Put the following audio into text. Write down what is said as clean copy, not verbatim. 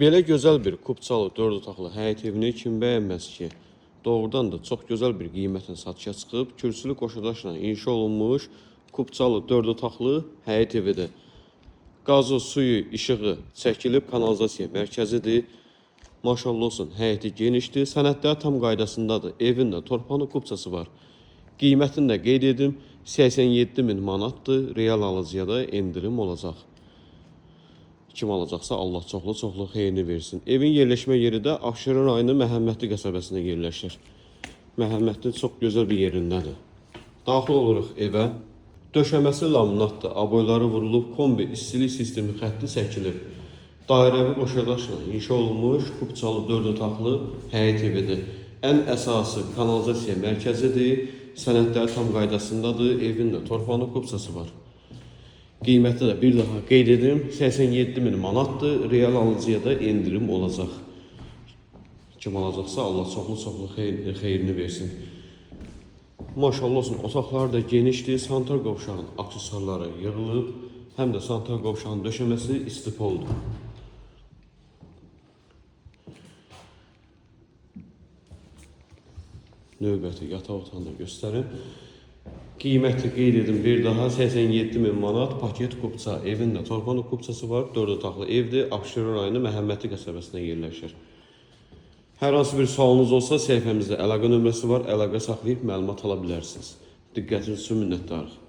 Belə gözəl bir kupçalı 4 otaqlı həyət evini kim bəyənməz ki? Doğrudan da çox gözəl bir qiymətlə satışa çıxıb, kürsülü qoşadaşla inşa olunmuş kupçalı 4 otaqlı həyət evidir. Qazı, suyu, işığı çəkilib, kanalizasiya mərkəzidir. Maşallah olsun, həyəti genişdir, sənədləri tam qaydasındadır. Evində torpaqlı kupçası var. Qiymətini də qeyd edim, 87 min manatdır, real alıcıya da endirim olacaq. Kim alacaqsa Allah çoxlu xeyrini versin. Evin yerləşmə yeri də Abşeron rayonu Məhəmmədli qəsəbəsində yerləşir. Məhəmmədli çox gözəl bir yerindədir. Daxil oluruq evə. Döşəməsi laminatdır, aboyları vurulub, kombi istilik sistemi xətti çəkilib. Dairəvi qoşadaşla inşa olunmuş kupçalı 4 otaqlı həyət evidir. Ən əsası kanalizasiya mərkəzidir, sənədləri tam qaydasındadır, evin də torpaqlı kupçası var. Qiyməti də bir daha qeyd edim, 87 min manatdır, real alıcıya da endirim olacaq. Kim alacaqsa Allah çoxlu xeyrini versin. Maşallah olsun, otaqları da genişdir, santar qovşağın aksesuarları yığılıb, həm də santar qovşağın döşəməsi istipoldur. Növbəti yataq otağını da göstərim. Qiyməti qeyd edim bir daha 87 min manat paket kupça. Evində torpaqlı kupçası var, 4 otaqlı evdir. Abşeron rayonu Məhəmmədli qəsəbəsində yerləşir. Hər hansı bir sualınız olsa səhifəmizdə əlaqə nömrəsi var, əlaqə saxlayıb məlumat ala bilərsiniz. Diqqətiniz üçün minnətdarıq.